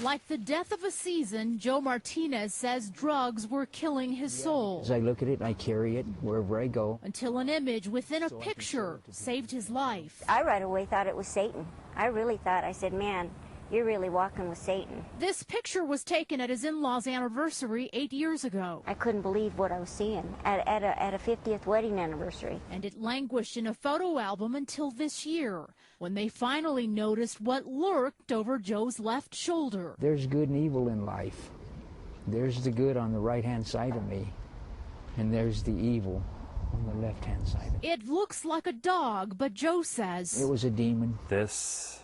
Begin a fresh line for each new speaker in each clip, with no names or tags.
Like the death of a season, Joe Martinez says drugs were killing his soul.
As I look at it, I carry it wherever I go.
Until an image within a picture saved his life.
I right away thought it was Satan. I really thought, I said, man, you're really walking with Satan.
This picture was taken at his in-laws' anniversary 8 years ago.
I couldn't believe what I was seeing at a 50th wedding anniversary.
And it languished in a photo album until this year, when they finally noticed what lurked over Joe's left shoulder.
There's good and evil in life. There's the good on the right-hand side of me, and there's the evil on the left-hand side of me.
It looks like a dog, but Joe says
it was a demon.
This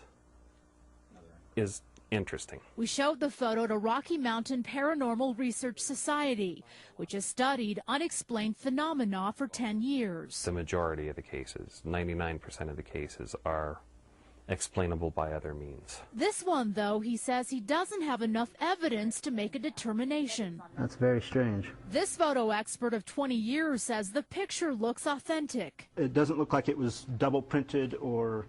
is interesting.
We showed the photo to Rocky Mountain Paranormal Research Society, which has studied unexplained phenomena for 10 years.
The majority of the cases, 99% of the cases, are explainable by other means.
This one, though, he says he doesn't have enough evidence to make a determination.
That's very strange.
This photo expert of 20 years says the picture looks authentic.
It doesn't look like it was double printed or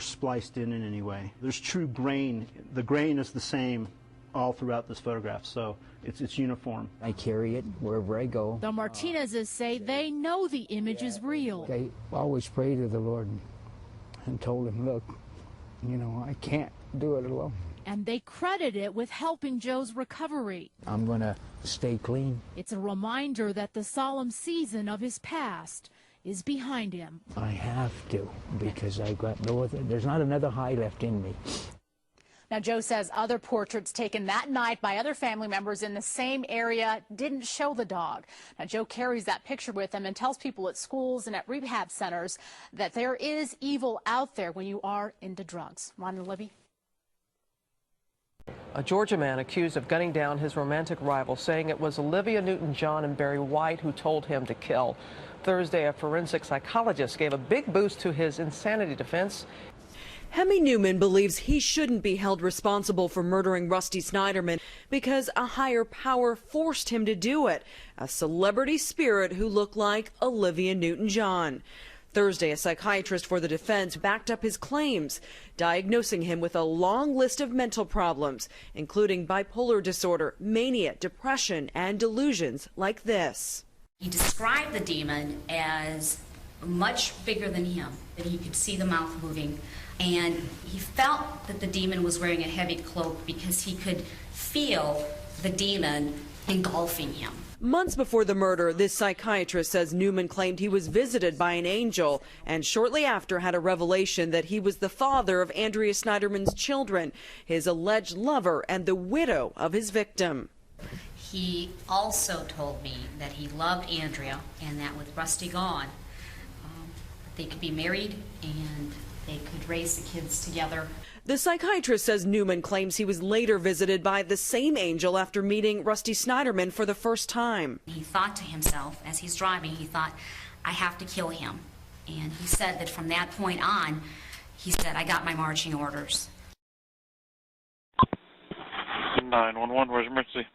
spliced in any way. There's true grain. The grain is the same all throughout this photograph, so it's uniform.
I carry it wherever I go.
The Martinezes say they know the image is real.
I always pray to the Lord and told him, look, you know, I can't do it alone.
And they credit it with helping Joe's recovery.
I'm going to stay clean.
It's a reminder that the solemn season of his past is behind him.
I have to, because I've got no other, there's not another high left in me.
Now, Joe says other portraits taken that night by other family members in the same area didn't show the dog. Now, Joe carries that picture with him and tells people at schools and at rehab centers that there is evil out there when you are into drugs. Ron and Libby.
A Georgia man accused of gunning down his romantic rival, saying it was Olivia Newton-John and Barry White who told him to kill. Thursday, a forensic psychologist gave a big boost to his insanity defense.
Hemi Newman believes he shouldn't be held responsible for murdering Rusty Snyderman because a higher power forced him to do it, a celebrity spirit who looked like Olivia Newton-John. Thursday, a psychiatrist for the defense backed up his claims, diagnosing him with a long list of mental problems, including bipolar disorder, mania, depression, and delusions like this.
He described the demon as much bigger than him, that he could see the mouth moving, and he felt that the demon was wearing a heavy cloak because he could feel the demon engulfing him.
Months before the murder, this psychiatrist says Newman claimed he was visited by an angel and shortly after had a revelation that he was the father of Andrea Snyderman's children, his alleged lover and the widow of his victim.
He also told me that he loved Andrea and that with Rusty gone, they could be married and they could raise the kids together.
The psychiatrist says Newman claims he was later visited by the same angel after meeting Rusty Snyderman for the first time.
He thought to himself, as he's driving, he thought, I have to kill him. And he said that from that point on, he said, I got my marching orders.
911, where's emergency?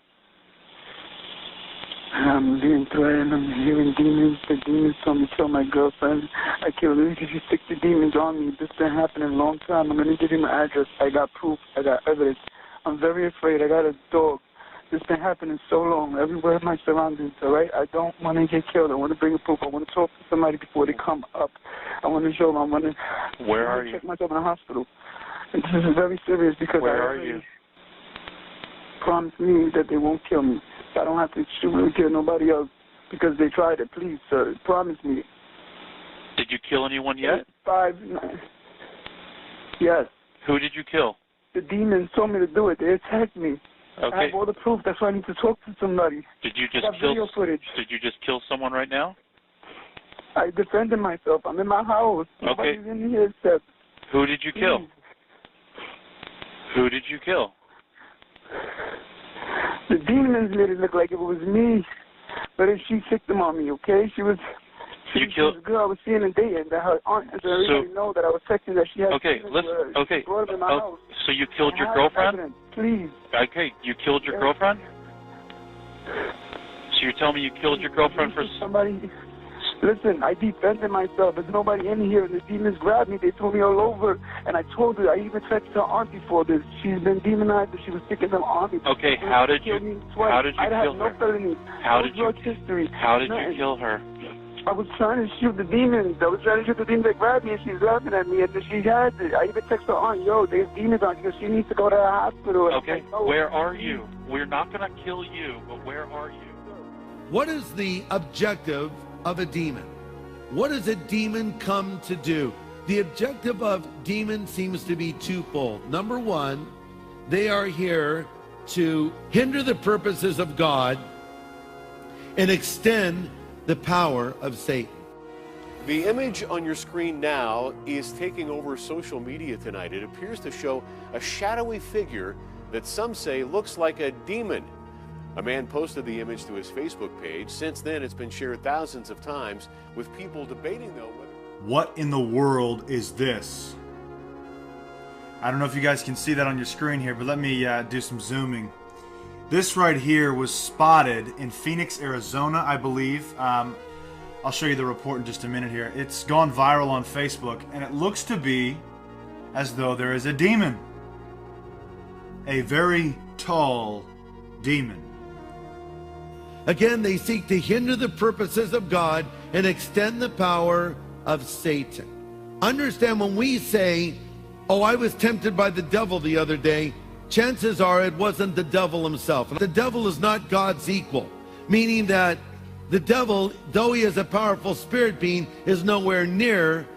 I'm being threatened. I'm hearing demons. The demons told me to kill my girlfriend. I killed her because she stick the demons on me. This been happening a long time. I'm going to give you my address. I got proof. I got evidence. I'm very afraid. I got a dog. This been happening so long. Everywhere in my surroundings, all right? I don't want to get killed. I want to bring a proof. I want to talk to somebody before they come up. I want to show them. I want to
Where are you?
Check myself in the hospital. And this is very serious because
Where are you?
Promise me that they won't kill me. I don't have to shoot or kill nobody else because they tried it. Please, sir, promise me.
Did you kill anyone yet?
5, 9. Yes.
Who did you kill?
The demons told me to do it. They attacked me.
Okay.
I have all the proof. That's why I need to talk to somebody.
Did you just
I got
kill?
video footage.
Did you just kill someone right now?
I defended myself. I'm in my house.
Okay.
Nobody's in here except.
Who did you kill?
Please.
Who did you kill?
The demons made it look like it was me, but she sicked them on me. Okay, she was. She was a girl I was seeing and dating. That her aunt and everybody know that I was texting that she had.
Okay, listen. Okay.
She brought them in my house.
So you killed your girlfriend?
Evidence, please.
Okay, you killed your girlfriend? So you're telling me you killed your girlfriend for
somebody? Listen, I defended myself. There's nobody in here. The demons grabbed me. They threw me all over. And I told her, I even texted her aunt before this. She's been demonized, but she was sticking them on me.
Okay, how did you kill her?
I had no felonies.
How did you kill her?
I was trying to shoot the demons. I was trying to shoot the demons that grabbed me, and she's laughing at me. And she had it. I even texted her aunt, yo, there's demons on you. She needs to go to the hospital.
Okay, where are you? We're not going to kill you, but where are you?
What is the objective of a demon? What does a demon come to do? The objective of demons seems to be twofold. Number one, they are here to hinder the purposes of God and extend the power of Satan.
The image on your screen now is taking over social media tonight. It appears to show a shadowy figure that some say looks like a demon. A man posted the image to his Facebook page. Since then, it's been shared thousands of times, with people debating, though, whether...
What in the world is this? I don't know if you guys can see that on your screen here, but let me do some zooming. This right here was spotted in Phoenix, Arizona, I believe. I'll show you the report in just a minute here. It's gone viral on Facebook, and it looks to be as though there is a demon. A very tall demon.
Again, they seek to hinder the purposes of God and extend the power of Satan. Understand, when we say, oh, I was tempted by the devil the other day, chances are it wasn't the devil himself. The devil is not God's equal, meaning that the devil, though he is a powerful spirit being, is nowhere near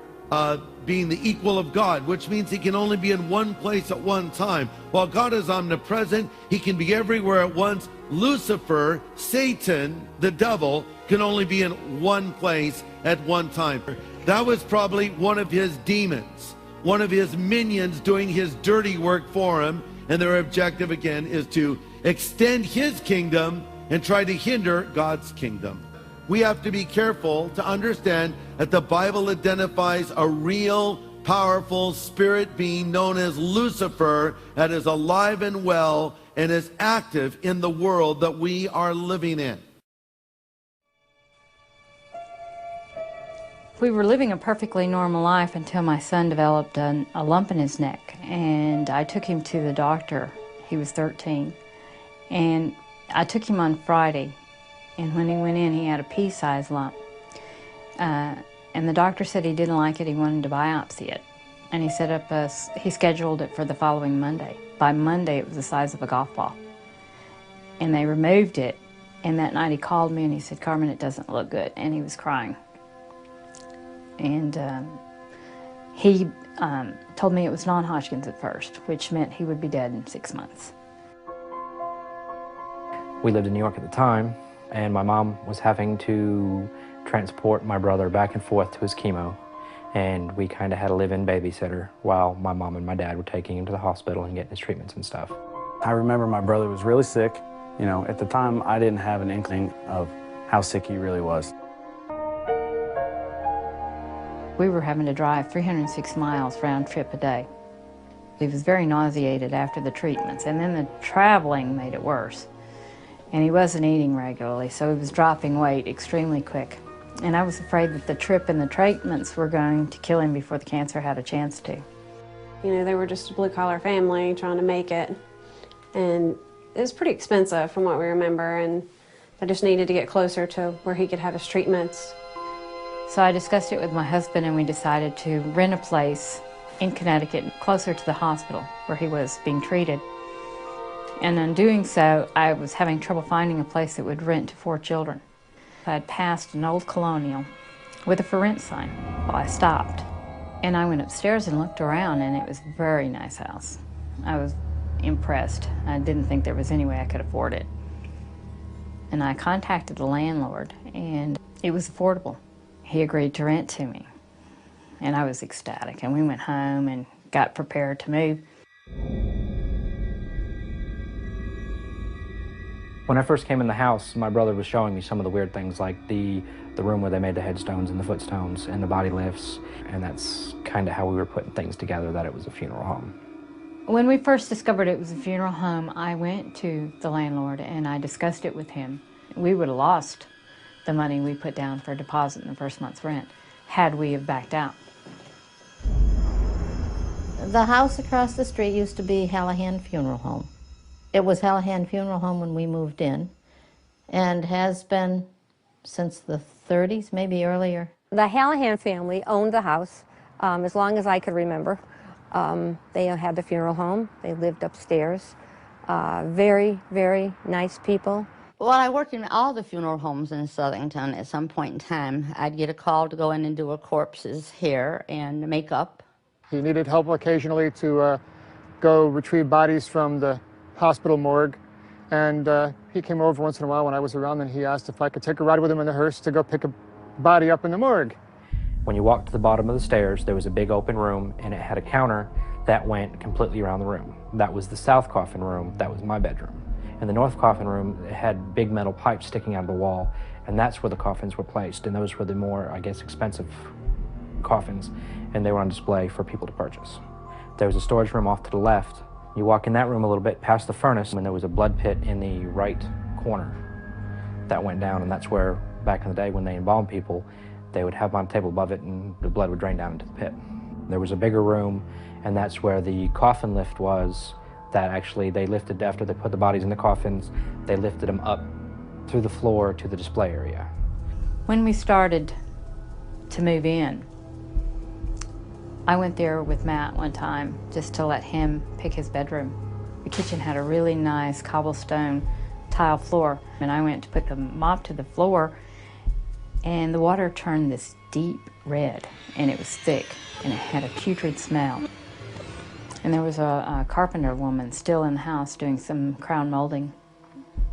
being the equal of God, which means he can only be in one place at one time. While God is omnipresent, he can be everywhere at once. Lucifer, Satan, the devil, can only be in one place at one time. That was probably one of his demons, one of his minions doing his dirty work for him, and their objective again is to extend his kingdom and try to hinder God's kingdom. We have to be careful to understand that the Bible identifies a real, powerful spirit being known as Lucifer that is alive and well and is active in the world that we are living in.
We were living a perfectly normal life until my son developed a lump in his neck, and I took him to the doctor. He was 13, and I took him on Friday, and when he went in, he had a pea-sized lump. And the doctor said he didn't like it, he wanted to biopsy it. And he set up he scheduled it for the following Monday. By Monday, it was the size of a golf ball. And they removed it, and that night he called me and he said, Carmen, it doesn't look good, and he was crying. And he told me it was non-Hodgkin's at first, which meant he would be dead in 6 months.
We lived in New York at the time, and my mom was having to transport my brother back and forth to his chemo, and we kind of had a live-in babysitter while my mom and my dad were taking him to the hospital and getting his treatments and stuff.
I remember my brother was really sick. You know, at the time, I didn't have an inkling of how sick he really was.
We were having to drive 306 miles round trip a day. He was very nauseated after the treatments, and then the traveling made it worse. And he wasn't eating regularly, so he was dropping weight extremely quick. And I was afraid that the trip and the treatments were going to kill him before the cancer had a chance to.
You know, they were just a blue-collar family trying to make it. And it was pretty expensive from what we remember, and I just needed to get closer to where he could have his treatments.
So I discussed it with my husband, and we decided to rent a place in Connecticut closer to the hospital where he was being treated. And in doing so, I was having trouble finding a place that would rent to 4 children. I had passed an old colonial with a for rent sign. Well, I stopped, and I went upstairs and looked around, and it was a very nice house. I was impressed. I didn't think there was any way I could afford it. And I contacted the landlord, and it was affordable. He agreed to rent to me, and I was ecstatic. And we went home and got prepared to move.
When I first came in the house, my brother was showing me some of the weird things, like the room where they made the headstones and the footstones and the body lifts, and that's kind of how we were putting things together, that it was a funeral home.
When we first discovered it was a funeral home, I went to the landlord and I discussed it with him. We would have lost the money we put down for a deposit in the first month's rent, had we have backed out.
The house across the street used to be Hallahan Funeral Home. It was Hallahan Funeral Home when we moved in, and has been since the 30s, maybe earlier.
The Hallahan family owned the house as long as I could remember. They had the funeral home. They lived upstairs. Very, very nice people.
Well, I worked in all the funeral homes in Southington at some point in time. I'd get a call to go in and do a corpse's hair and makeup.
He needed help occasionally to go retrieve bodies from the hospital morgue. And he came over once in a while when I was around, and he asked if I could take a ride with him in the hearse to go pick a body up in the morgue.
When you walked to the bottom of the stairs, there was a big open room, and it had a counter that went completely around the room. That was the south coffin room. That was my bedroom. In the north coffin room, it had big metal pipes sticking out of the wall, and that's where the coffins were placed. And those were the more, I guess, expensive coffins, and they were on display for people to purchase. There was a storage room off to the left. You walk in that room a little bit past the furnace, and there was a blood pit in the right corner that went down, and that's where, back in the day when they embalmed people, they would have them on a table above it, and the blood would drain down into the pit. There was a bigger room, and that's where the coffin lift was, that actually they lifted after they put the bodies in the coffins. They lifted them up through the floor to the display area.
When we started to move in, I went there with Matt one time just to let him pick his bedroom. The kitchen had a really nice cobblestone tile floor, and I went to put the mop to the floor, and the water turned this deep red, and it was thick, and it had a putrid smell. And there was a carpenter woman still in the house doing some crown molding.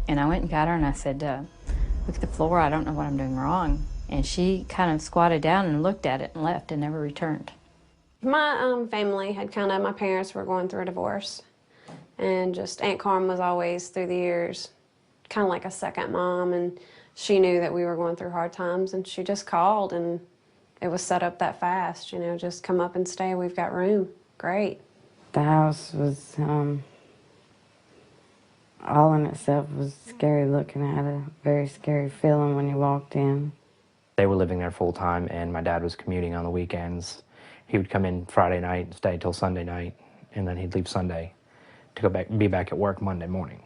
And I went and got her and I said, look at the floor, I don't know what I'm doing wrong. And she kind of squatted down and looked at it and left and never returned.
My family had my parents were going through a divorce. And just Aunt Carmen was always, through the years, kind of like a second mom. And she knew that we were going through hard times, and she just called, and it was set up that fast, you know, just come up and stay, we've got room. Great.
The house was, all in itself was scary looking at it, very scary feeling when you walked in.
They were living there full time, and my dad was commuting on the weekends. He would come in Friday night and stay till Sunday night, and then he'd leave Sunday to be back at work Monday morning.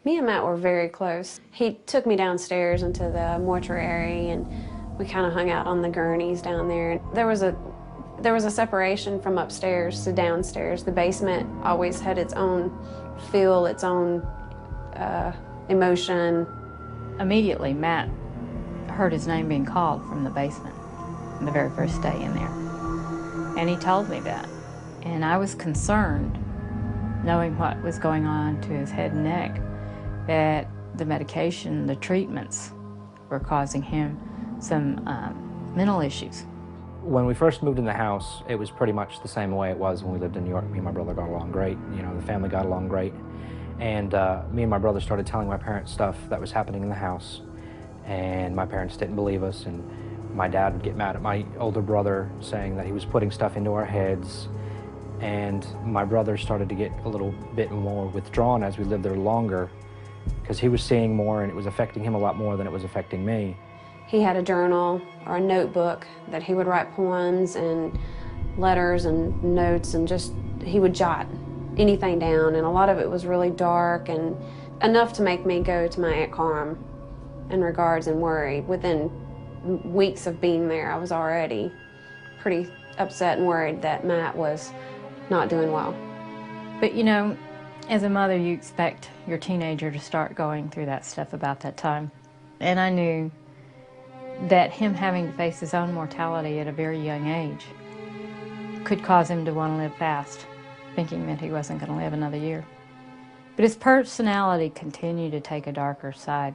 Me and Matt were very close. He took me downstairs into the mortuary, and we kind of hung out on the gurneys down there. There was a separation from upstairs to downstairs. The basement always had its own feel, its own emotion.
Immediately, Matt heard his name being called from the basement the very first day in there. And he told me that. And I was concerned, knowing what was going on to his head and neck, that the medication, the treatments were causing him some mental issues.
When we first moved in the house, it was pretty much the same way it was when we lived in New York. Me and my brother got along great. You know, the family got along great. And me and my brother started telling my parents stuff that was happening in the house. And my parents didn't believe us. And my dad would get mad at my older brother, saying that he was putting stuff into our heads. And my brother started to get a little bit more withdrawn as we lived there longer, because he was seeing more, and it was affecting him a lot more than it was affecting me.
He had a journal or a notebook that he would write poems and letters and notes, and just he would jot anything down, and a lot of it was really dark and enough to make me go to my Aunt Carm in regards and worry. Within weeks of being there, I was already pretty upset and worried that Matt was not doing well.
But you know, as a mother, you expect your teenager to start going through that stuff about that time. And I knew that him having to face his own mortality at a very young age could cause him to want to live fast, thinking that he wasn't going to live another year. But his personality continued to take a darker side.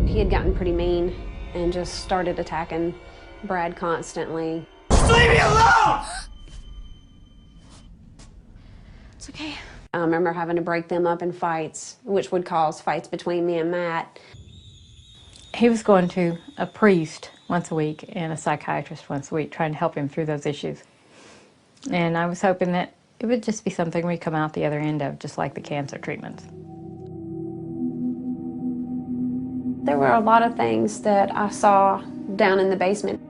He had gotten pretty mean and just started attacking Brad constantly.
Just leave me alone!
It's okay. I remember having to break them up in fights, which would cause fights between me and Matt.
He was going to a priest once a week and a psychiatrist once a week, trying to help him through those issues. And I was hoping that it would just be something we'd come out the other end of, just like the cancer treatments.
There were a lot of things that I saw down in the basement.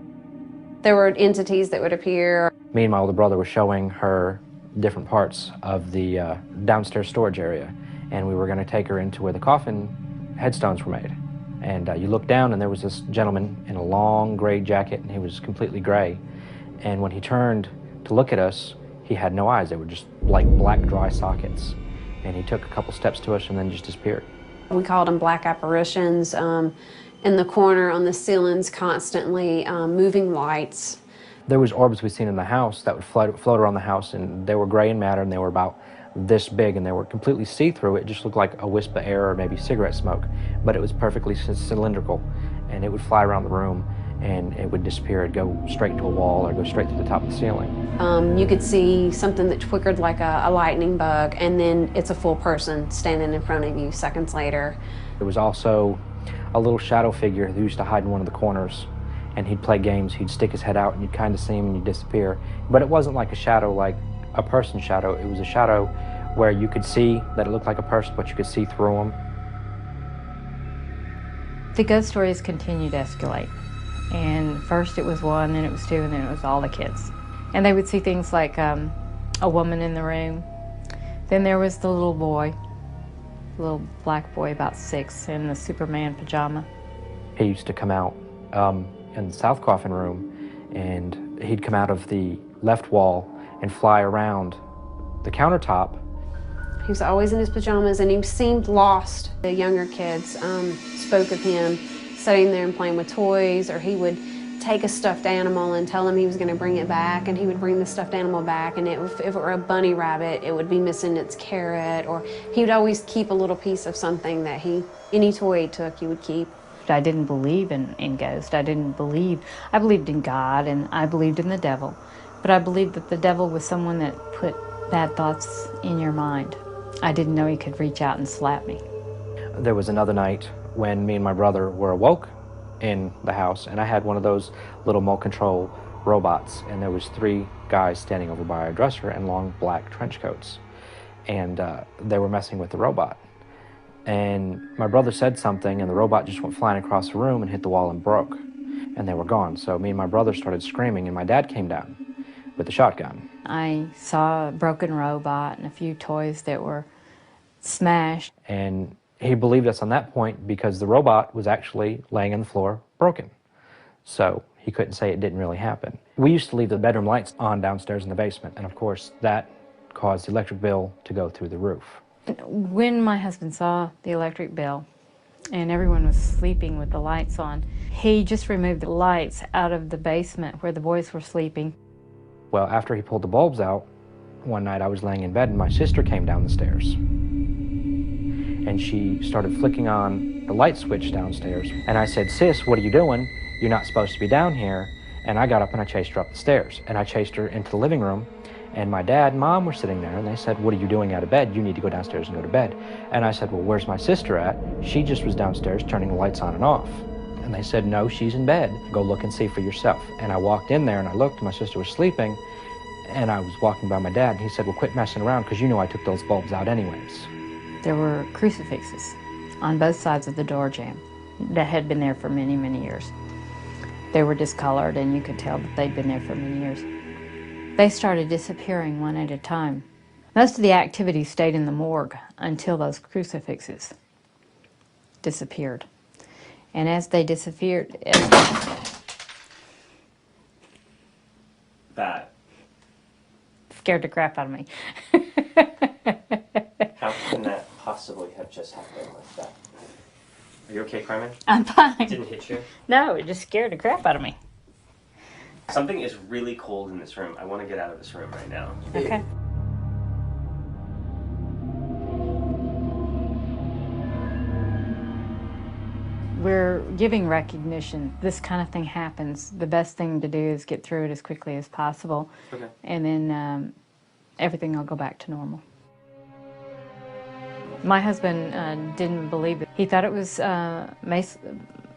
There were entities that would appear.
Me and my older brother were showing her different parts of the downstairs storage area, and we were going to take her into where the coffin headstones were made. And you look down, and there was this gentleman in a long gray jacket, and he was completely gray. And when he turned to look at us, he had no eyes. They were just like black dry sockets. And he took a couple steps to us and then just disappeared.
We called them black apparitions. In the corner on the ceilings, constantly moving lights.
There was orbs we'd seen in the house that would float around the house, and they were gray in matter, and they were about this big, and they were completely see-through. It just looked like a wisp of air or maybe cigarette smoke, but it was perfectly cylindrical, and it would fly around the room, and it would disappear. It'd go straight to a wall or go straight to the top of the ceiling.
You could see something that flickered like a lightning bug, and then it's a full person standing in front of you seconds later.
There was also a little shadow figure who used to hide in one of the corners, and he'd play games. He'd stick his head out, and you'd kind of see him, and he'd disappear. But it wasn't like a shadow, like a person shadow. It was a shadow where you could see that it looked like a person, but you could see through him.
The ghost stories continue to escalate. And first it was one, then it was two, and then it was all the kids. And they would see things like a woman in the room. Then there was the little boy, little black boy about 6 in the Superman pajama.
He used to come out in the south coffin room, and he'd come out of the left wall and fly around the countertop.
He was always in his pajamas, and he seemed lost. The younger kids spoke of him sitting there and playing with toys, or he would take a stuffed animal and tell him he was going to bring it back, and he would bring the stuffed animal back, and if it were a bunny rabbit, it would be missing its carrot, or he would always keep a little piece of something that any toy he took, he would keep.
I didn't believe in ghosts. I believed in God, and I believed in the devil. But I believed that the devil was someone that put bad thoughts in your mind. I didn't know he could reach out and slap me.
There was another night when me and my brother were awoke in the house, and I had one of those little remote control robots, and there was 3 guys standing over by our dresser in long black trench coats, and they were messing with the robot. And my brother said something, and the robot just went flying across the room and hit the wall and broke, and they were gone. So me and my brother started screaming, and my dad came down with the shotgun.
I saw a broken robot and a few toys that were smashed.
And he believed us on that point because the robot was actually laying on the floor broken. So he couldn't say it didn't really happen. We used to leave the bedroom lights on downstairs in the basement, and of course that caused the electric bill to go through the roof.
When my husband saw the electric bill and everyone was sleeping with the lights on, he just removed the lights out of the basement where the boys were sleeping.
Well, after he pulled the bulbs out, one night I was laying in bed and my sister came down the stairs. And she started flicking on the light switch downstairs. And I said, "Sis, what are you doing? You're not supposed to be down here." And I got up and I chased her up the stairs. And I chased her into the living room. And my dad and mom were sitting there, and they said, "What are you doing out of bed? You need to go downstairs and go to bed." And I said, "Well, where's my sister at? She just was downstairs turning the lights on and off." And they said, "No, she's in bed. Go look and see for yourself." And I walked in there, and I looked, and my sister was sleeping. And I was walking by my dad, and he said, "Well, quit messing around, because you know I took those bulbs out anyways."
There were crucifixes on both sides of the door jamb that had been there for many, many years. They were discolored, and you could tell that they'd been there for many years. They started disappearing one at a time. Most of the activity stayed in the morgue until those crucifixes disappeared. And as they disappeared...
That
scared the crap out of me.
How can that possibly have just happened like that? Are you okay, Carmen?
I'm fine.
Didn't hit you?
No, it just scared the crap out of me.
Something is really cold in this room. I want to get out of this room right now.
Okay. We're giving recognition. This kind of thing happens. The best thing to do is get through it as quickly as possible.
Okay.
And then everything will go back to normal. My husband didn't believe it. He thought it was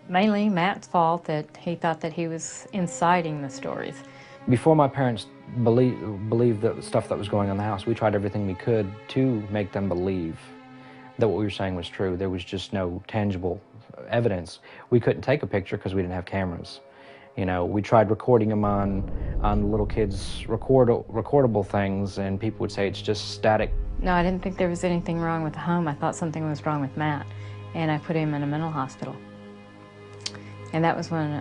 mainly Matt's fault, that he thought that he was inciting the stories.
Before my parents believed the stuff that was going on in the house, we tried everything we could to make them believe that what we were saying was true. There was just no tangible evidence. We couldn't take a picture because we didn't have cameras. You know, we tried recording them on the little kids' recordable things, and people would say it's just static.
No, I didn't think there was anything wrong with the home. I thought something was wrong with Matt, and I put him in a mental hospital. And that was when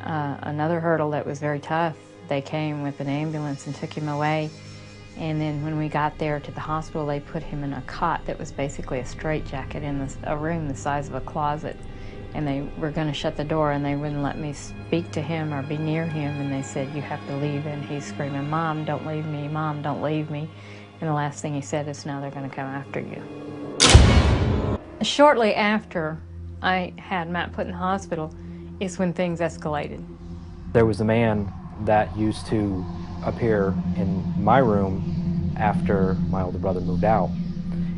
another hurdle that was very tough. They came with an ambulance and took him away. And then when we got there to the hospital, they put him in a cot that was basically a straitjacket in a room the size of a closet. And they were going to shut the door, and they wouldn't let me speak to him or be near him. And they said, "You have to leave." And he's screaming, "Mom, don't leave me. Mom, don't leave me." And the last thing he said is, "Now they're going to come after you." Shortly after I had Matt put in the hospital is when things escalated.
There was a man that used to appear in my room after my older brother moved out.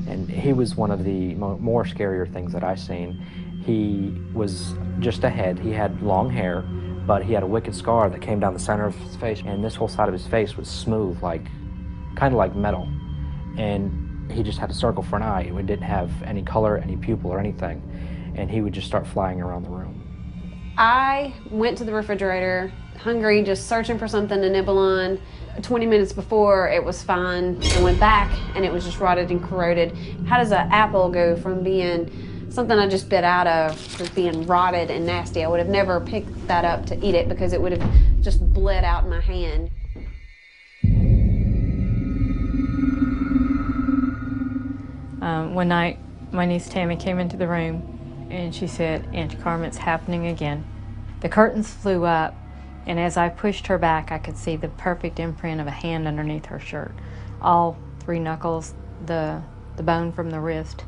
And he was one of the more scarier things that I've seen. He was just a head. He had long hair, but he had a wicked scar that came down the center of his face, and this whole side of his face was smooth, kind of like metal. And he just had a circle for an eye. It didn't have any color, any pupil, or anything. And he would just start flying around the room.
I went to the refrigerator, hungry, just searching for something to nibble on. 20 minutes before, it was fine. I went back, and it was just rotted and corroded. How does an apple go from being something I just bit out of to being rotted and nasty? I would have never picked that up to eat it because it would have just bled out in my hand.
One night, my niece Tammy came into the room, and she said, "Auntie Carmen, it's happening again." The curtains flew up, and as I pushed her back, I could see the perfect imprint of a hand underneath her shirt. All 3 knuckles, the bone from the wrist,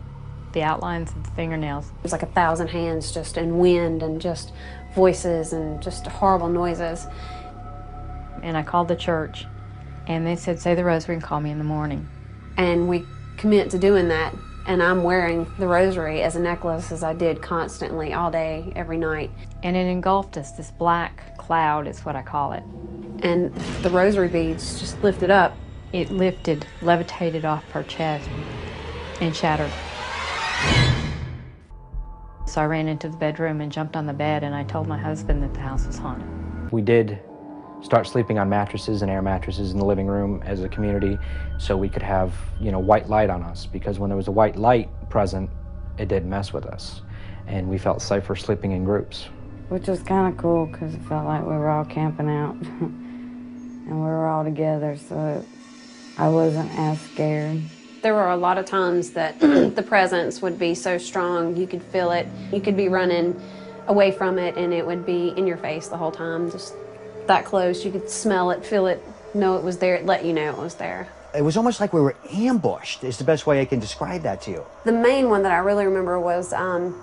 the outlines of the fingernails.
It was like 1,000 hands just in wind and just voices and just horrible noises.
And I called the church, and they said, "Say the rosary and call me in the morning."
And we commit to doing that, and I'm wearing the rosary as a necklace as I did constantly all day, every night.
And it engulfed us, this black cloud is what I call it.
And the rosary beads just lifted up.
It lifted, levitated off her chest, and shattered. So I ran into the bedroom and jumped on the bed, and I told my husband that the house was haunted.
We did start sleeping on mattresses and air mattresses in the living room as a community so we could have, white light on us, because when there was a white light present, it didn't mess with us. And we felt safer sleeping in groups.
Which was kind of cool because it felt like we were all camping out and we were all together, so I wasn't as scared.
There were a lot of times that the presence would be so strong, you could feel it. You could be running away from it, and it would be in your face the whole time, just that close. You could smell it, feel it, know it was there. It let you know it was there.
It was almost like we were ambushed, is the best way I can describe that to you.
The main one that I really remember was Aunt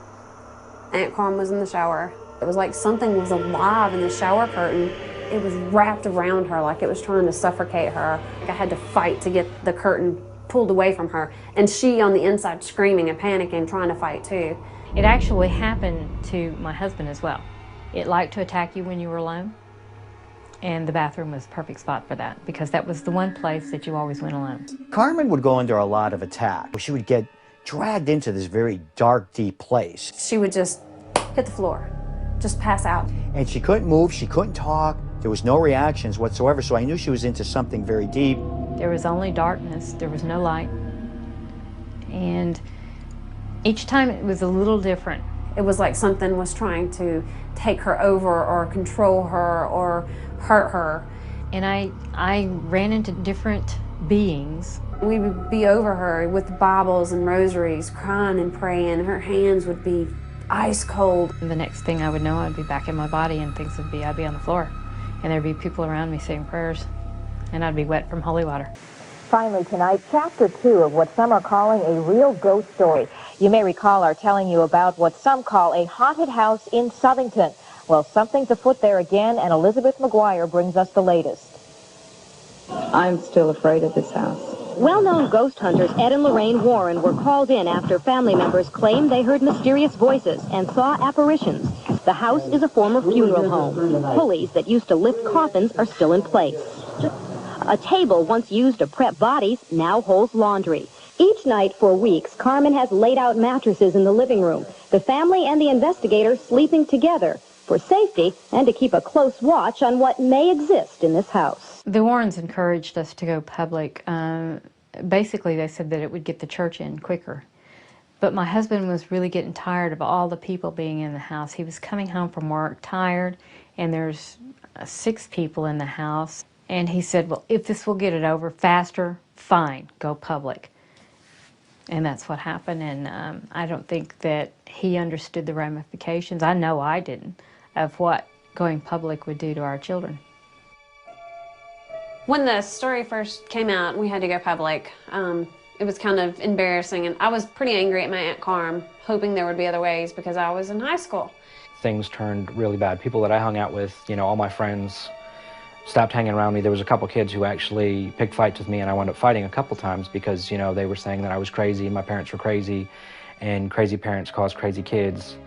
Carmen was in the shower. It was like something was alive in the shower curtain. It was wrapped around her like it was trying to suffocate her. Like I had to fight to get the curtain pulled away from her, and she on the inside screaming and panicking, trying to fight too.
It actually happened to my husband as well. It liked to attack you when you were alone, and the bathroom was the perfect spot for that, because that was the one place that you always went alone.
Carmen would go under a lot of attack. She would get dragged into this very dark, deep place.
She would just hit the floor, just pass out.
And she couldn't move, she couldn't talk, there was no reactions whatsoever, so I knew she was into something very deep.
There was only darkness, there was no light, and each time it was a little different.
It was like something was trying to take her over or control her or hurt her.
And I ran into different beings.
We would be over her with Bibles and rosaries, crying and praying. Her hands would be ice cold.
And the next thing I would know, I'd be back in my body, and I'd be on the floor, and there'd be people around me saying prayers, and I'd be wet from holy water.
Finally tonight, Chapter 2 of what some are calling a real ghost story. You may recall our telling you about what some call a haunted house in Southington. Well, something's afoot there again, and Elizabeth McGuire brings us the latest.
I'm still afraid of this house.
Well-known ghost hunters Ed and Lorraine Warren were called in after family members claimed they heard mysterious voices and saw apparitions. The house is a former funeral home. Pulleys that used to lift coffins are still in place. A table once used to prep bodies now holds laundry. Each night for weeks, Carmen has laid out mattresses in the living room. The family and the investigator sleeping together for safety and to keep a close watch on what may exist in this house.
The Warrens encouraged us to go public. Basically, they said that it would get the church in quicker. But my husband was really getting tired of all the people being in the house. He was coming home from work tired, and there's 6 people in the house. And he said, well, if this will get it over faster, fine, go public. And that's what happened, and I don't think that he understood the ramifications. I know I didn't, of what going public would do to our children.
When the story first came out and we had to go public, it was kind of embarrassing, and I was pretty angry at my Aunt Carm, hoping there would be other ways because I was in high school.
Things turned really bad. People that I hung out with, you know, all my friends stopped hanging around me. There was a couple kids who actually picked fights with me, and I wound up fighting a couple times because, you know, they were saying that I was crazy, my parents were crazy, and crazy parents cause crazy kids.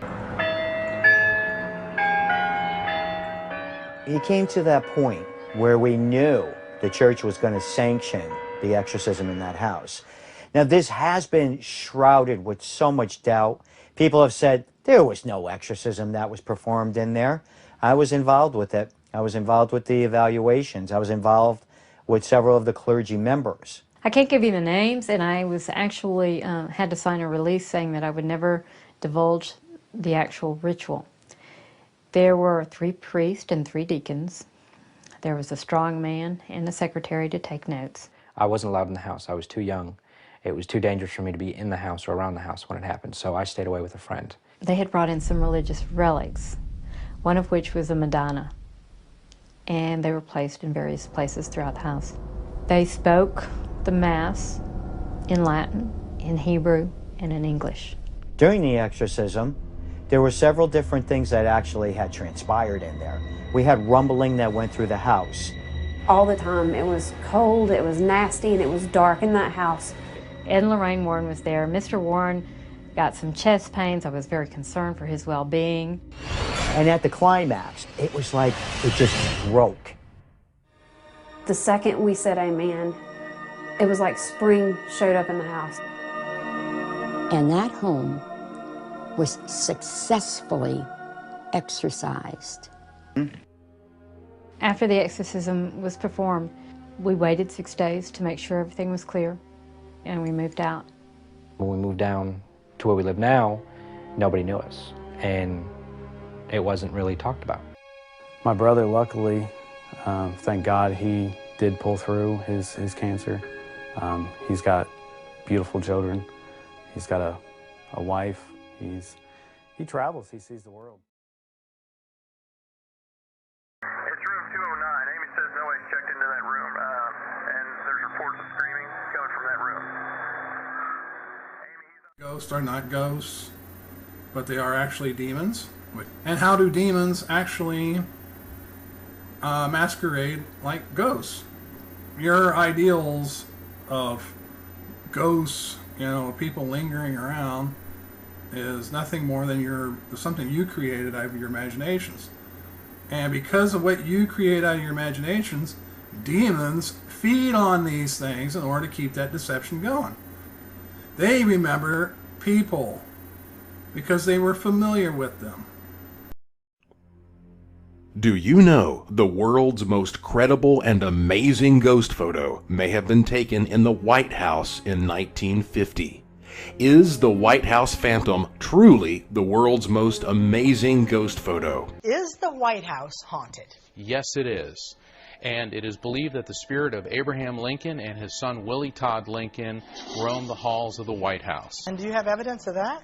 It came to that point where we knew the church was going to sanction the exorcism in that house. Now, this has been shrouded with so much doubt. People have said there was no exorcism that was performed in there. I was involved with it. I was involved with the evaluations. I was involved with several of the clergy members.
I can't give you the names, and I was actually had to sign a release saying that I would never divulge the actual ritual. There were 3 priests and 3 deacons. There was a strong man and a secretary to take notes.
I wasn't allowed in the house. I was too young. It was too dangerous for me to be in the house or around the house when it happened, so I stayed away with a friend.
They had brought in some religious relics, one of which was a Madonna, and they were placed in various places throughout the house. They spoke the Mass in Latin, in Hebrew, and in English.
During the exorcism, there were several different things that actually had transpired in there. We had rumbling that went through the house.
All the time. It was cold, it was nasty, and it was dark in that house.
Ed and Lorraine Warren was there. Mr. Warren got some chest pains. I was very concerned for his well-being.
And at the climax, it was like it just broke.
The second we said amen, it was like spring showed up in the house.
And that home was successfully exorcised.
After the exorcism was performed, we waited 6 days to make sure everything was clear, and we moved out.
When we moved down to where we live now, nobody knew us, and it wasn't really talked about.
My brother, luckily, thank God, he did pull through his cancer. He's got beautiful children. He's got a wife. He travels. He sees the world.
It's room 209. Amy says nobody's checked into that room, and there's reports of screaming coming from that room.
Ghosts are not ghosts, but they are actually demons. And how do demons actually masquerade like ghosts? Your ideals of ghosts, you know, people lingering around, is nothing more than something you created out of your imaginations. And because of what you create out of your imaginations, demons feed on these things in order to keep that deception going. They remember people because they were familiar with them.
Do you know the world's most credible and amazing ghost photo may have been taken in the White House in 1950? Is the White House Phantom truly the world's most amazing ghost photo?
Is the White House haunted?
Yes, it is. And it is believed that the spirit of Abraham Lincoln and his son Willie Todd Lincoln roam the halls of the White House.
And do you have evidence of that?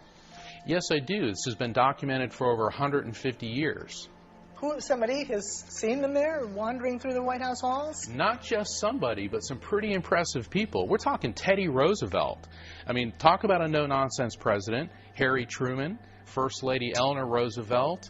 Yes, I do. This has been documented for over 150 years.
Somebody has seen them there wandering through the White House halls?
Not just somebody, but some pretty impressive people. We're talking Teddy Roosevelt. I mean, talk about a no-nonsense president. Harry Truman, First Lady Eleanor Roosevelt,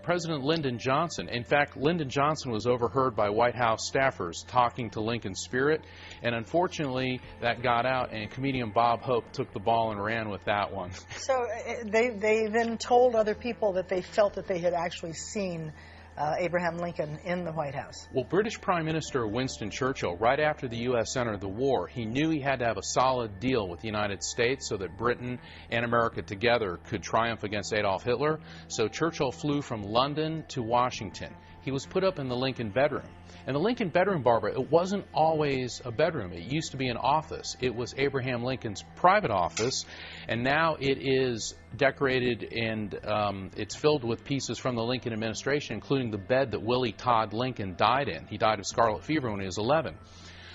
President Lyndon Johnson. In fact, Lyndon Johnson was overheard by White House staffers talking to Lincoln's spirit, and unfortunately that got out, and comedian Bob Hope took the ball and ran with that one.
So they then told other people that they felt that they had actually seen Abraham Lincoln in the White House?
Well, British Prime Minister Winston Churchill, right after the U.S. entered the war, he knew he had to have a solid deal with the United States so that Britain and America together could triumph against Adolf Hitler. So Churchill flew from London to Washington. He was put up in the Lincoln bedroom. And the Lincoln bedroom, Barbara, it wasn't always a bedroom. It used to be an office. It was Abraham Lincoln's private office, and now it is decorated and it's filled with pieces from the Lincoln administration, including the bed that Willie Todd Lincoln died in. He died of scarlet fever when he was 11.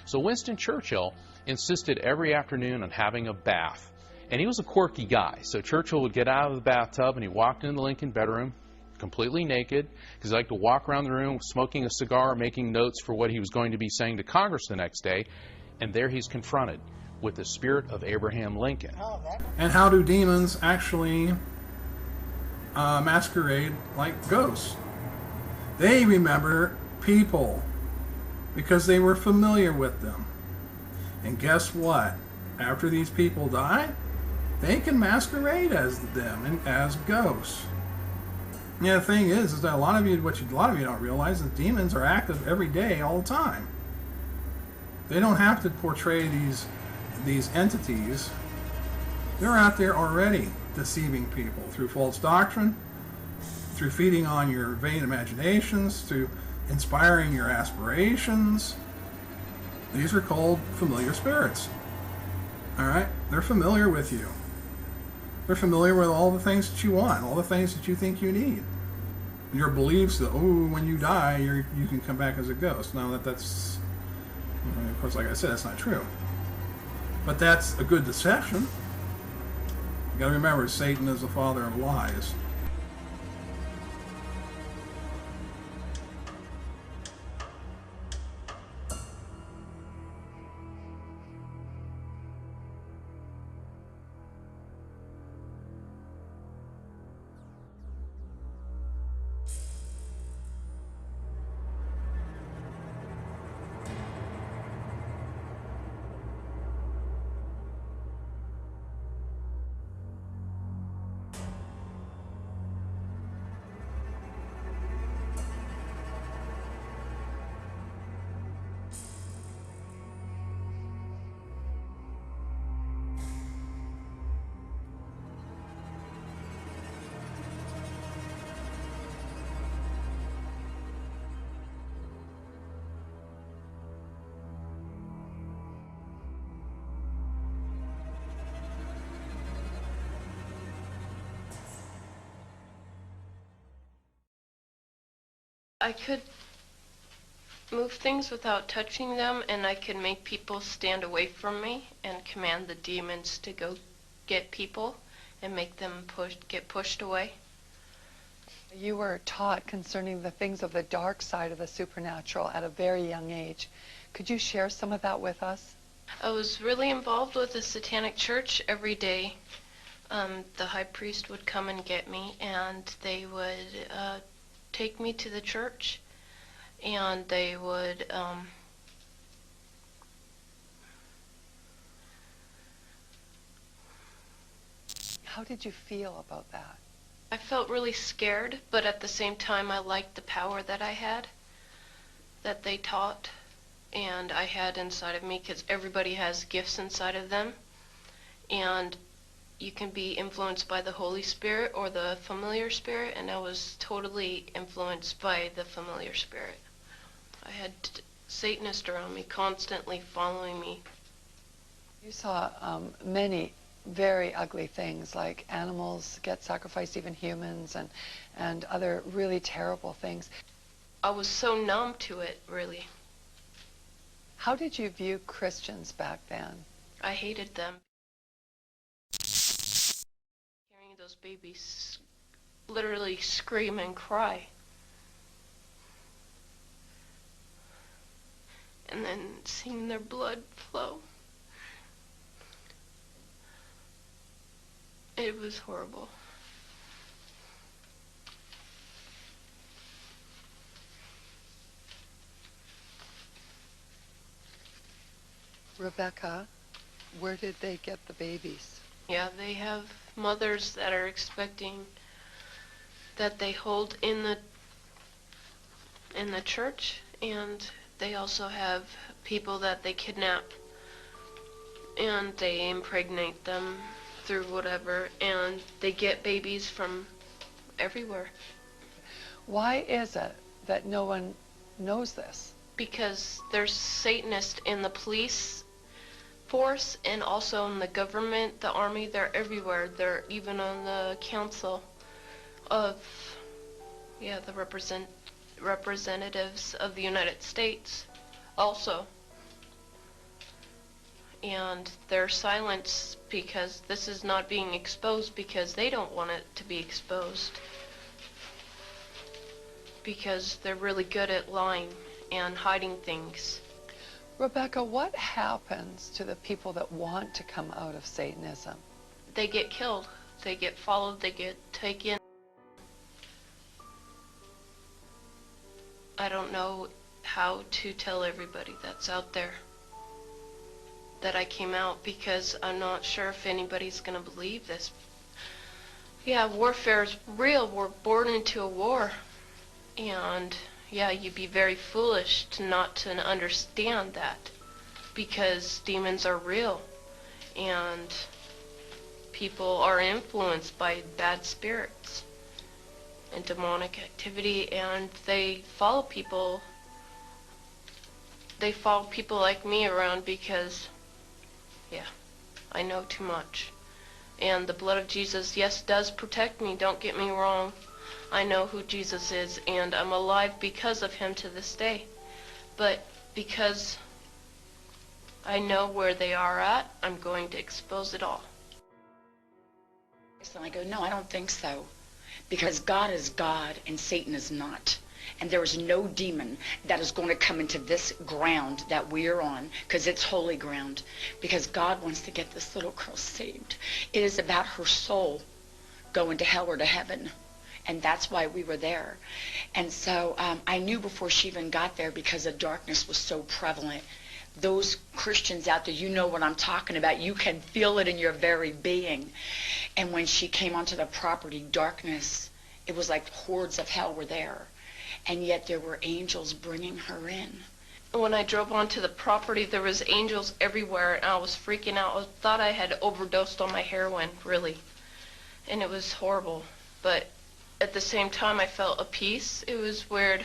So Winston Churchill insisted every afternoon on having a bath. And he was a quirky guy. So Churchill would get out of the bathtub and he walked into the Lincoln bedroom, completely naked, because he liked to walk around the room smoking a cigar, making notes for what he was going to be saying to Congress the next day, and there he's confronted with the spirit of Abraham Lincoln.
And how do demons actually masquerade like ghosts? They remember people because they were familiar with them. And guess what? After these people die, they can masquerade as them and as ghosts. Yeah, the thing is that a lot of you don't realize is demons are active every day, all the time. They don't have to portray these entities. They're out there already deceiving people through false doctrine, through feeding on your vain imaginations, through inspiring your aspirations. These are called familiar spirits. All right? They're familiar with you. They're familiar with all the things that you want, all the things that you think you need. Your beliefs that, oh, when you die, you can come back as a ghost. Now that's, of course, like I said, that's not true. But that's a good deception. You got to remember, Satan is the father of lies.
I could move things without touching them, and I could make people stand away from me and command the demons to go get people and make them get pushed away.
You were taught concerning the things of the dark side of the supernatural at a very young age. Could you share some of that with us?
I was really involved with the Satanic Church every day. The high priest would come and get me, and they would take me to the church, and they would
How did you feel about that?
I felt really scared, but at the same time I liked the power that I had, that they taught, and I had inside of me, because everybody has gifts inside of them, and you can be influenced by the Holy Spirit or the familiar spirit, and I was totally influenced by the familiar spirit. I had Satanists around me constantly following me.
You saw many very ugly things, like animals get sacrificed, even humans, and other really terrible things.
I was so numb to it, really.
How did you view Christians back then?
I hated them. Hearing those babies literally scream and cry. And then seeing their blood flow. It was horrible.
Rebecca, where did they get the babies?
Yeah, they have mothers that are expecting, that they hold in in the church, and they also have people that they kidnap and they impregnate them through whatever, and they get babies from everywhere.
Why is it that no one knows this?
Because there's Satanists in the police force and also in the government, the army. They're everywhere. They're even on the council of, yeah, the representatives of the United States also. And they're silenced because this is not being exposed because they don't want it to be exposed. Because they're really good at lying and hiding things.
Rebecca, what happens to the people that want to come out of Satanism?
They get killed. They get followed. They get taken. I don't know how to tell everybody that's out there that I came out, because I'm not sure if anybody's going to believe this. Yeah, warfare is real. We're born into a war. And yeah, you'd be very foolish to not to understand that, because demons are real and people are influenced by bad spirits and demonic activity, and they follow people like me around because, yeah, I know too much. And the blood of Jesus, yes, does protect me, don't get me wrong. I know who Jesus is, and I'm alive because of him to this day. But because I know where they are at, I'm going to expose it all.
So I go, no, I don't think so. Because God is God and Satan is not. And there is no demon that is going to come into this ground that we are on, because it's holy ground, because God wants to get this little girl saved. It is about her soul going to hell or to heaven. And that's why we were there. And so I knew before she even got there, because the darkness was so prevalent. Those Christians out there, you know what I'm talking about. You can feel it in your very being. And when she came onto the property, darkness, it was like hordes of hell were there. And yet there were angels bringing her in.
When I drove onto the property, there was angels everywhere, and I was freaking out. I thought I had overdosed on my heroin, really. And it was horrible. But at the same time, I felt a peace. It was weird.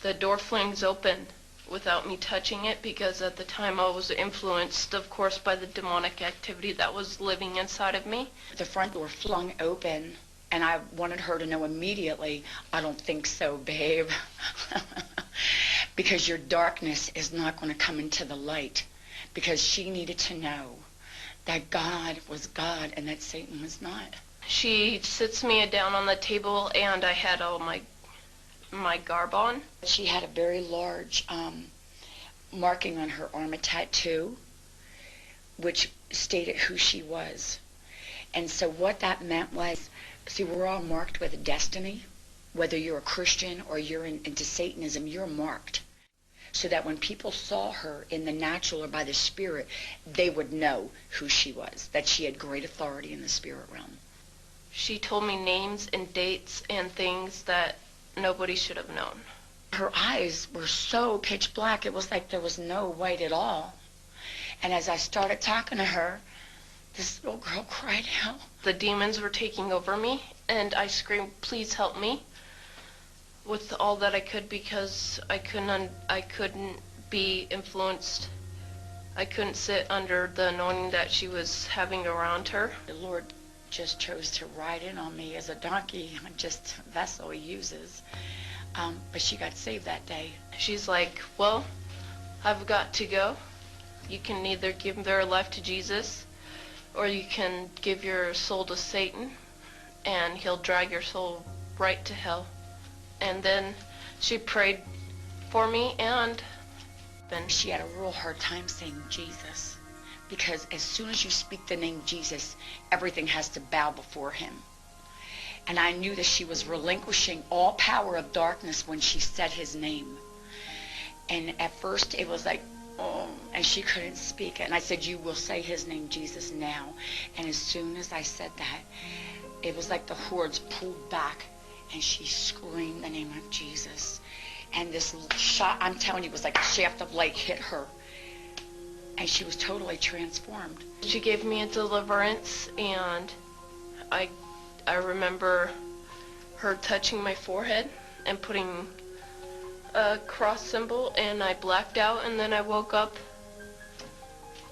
The door flings open without me touching it, because at the time I was influenced, of course, by the demonic activity that was living inside of me.
The front door flung open, and I wanted her to know immediately, I don't think so, babe. Because your darkness is not going to come into the light. Because she needed to know that God was God and that Satan was not.
She sits me down on the table, and I had all my garb on.
She had a very large marking on her arm, a tattoo, which stated who she was. And so what that meant was, see, we're all marked with a destiny. Whether you're a Christian or you're into Satanism, you're marked. So that when people saw her in the natural or by the spirit, they would know who she was, that she had great authority in the spirit realm.
She told me names and dates and things that nobody should have known.
Her eyes were so pitch black, it was like there was no white at all. And as I started talking to her, this little girl cried out.
The demons were taking over me, and I screamed, please help me, with all that I could, because I couldn't be influenced. I couldn't sit under the anointing that she was having around her.
The Lord just chose to ride in on me as a donkey, just a vessel he uses. But she got saved that day.
She's like, well, I've got to go. You can either give their life to Jesus, or you can give your soul to Satan, and he'll drag your soul right to hell. And then she prayed for me, and then
she had a real hard time saying Jesus. Because as soon as you speak the name Jesus, everything has to bow before him. And I knew that she was relinquishing all power of darkness when she said his name. And at first it was like, oh, and she couldn't speak. And I said, you will say his name, Jesus, now. And as soon as I said that, it was like the hordes pulled back, and she screamed the name of Jesus. and this shot, I'm telling you, it was like a shaft of light hit her. And she was totally transformed.
She gave me a deliverance, and I remember her touching my forehead and putting a cross symbol, and I blacked out, and then I woke up,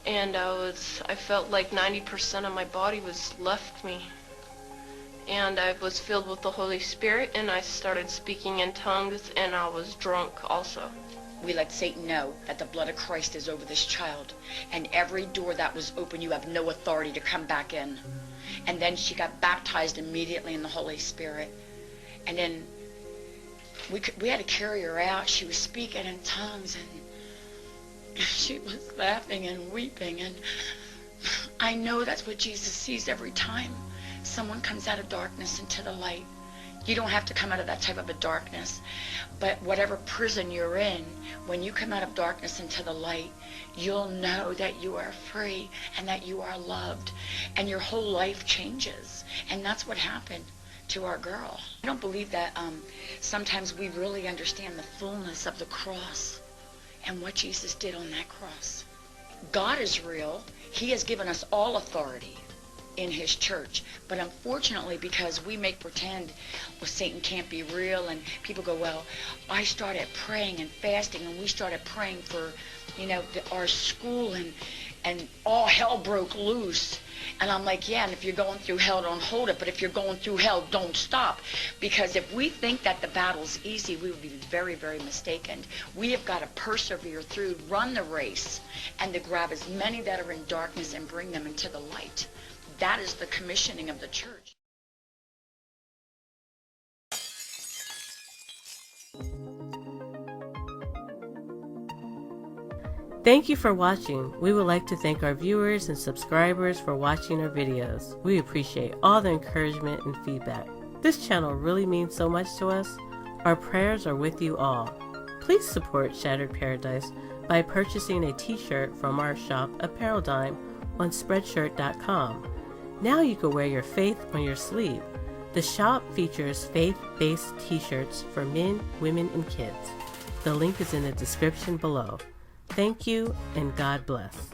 and I felt like 90% of my body was left me. And I was filled with the Holy Spirit, and I started speaking in tongues, and I was drunk also.
We let Satan know that the blood of Christ is over this child, and every door that was open, you have no authority to come back in. And then she got baptized immediately in the Holy Spirit. And then we had to carry her out. She was speaking in tongues, and she was laughing and weeping. And I know that's what Jesus sees every time someone comes out of darkness into the light. You don't have to come out of that type of a darkness, but whatever prison you're in, when you come out of darkness into the light, you'll know that you are free and that you are loved, and your whole life changes. And that's what happened to our girl. I don't believe that sometimes we really understand the fullness of the cross and what Jesus did on that cross. God is real. He has given us all authority in his church, but unfortunately, because we make pretend, well, Satan can't be real, and people go, well, I started praying and fasting, and we started praying for, you know, our school, and all hell broke loose. And I'm like, yeah, and if you're going through hell, don't hold it, but if you're going through hell, don't stop. Because if we think that the battle's easy, we would be very, very mistaken. We have got to persevere through, run the race, and to grab as many that are in darkness and bring them into the light. That is the commissioning of the church.
Thank you for watching. We would like to thank our viewers and subscribers for watching our videos. We appreciate all the encouragement and feedback. This channel really means so much to us. Our prayers are with you all. Please support Shattered Paradise by purchasing a t-shirt from our shop, Apparel Dime, on Spreadshirt.com. Now you can wear your faith on your sleeve. The shop features faith-based t-shirts for men, women, and kids. The link is in the description below. Thank you, and God bless.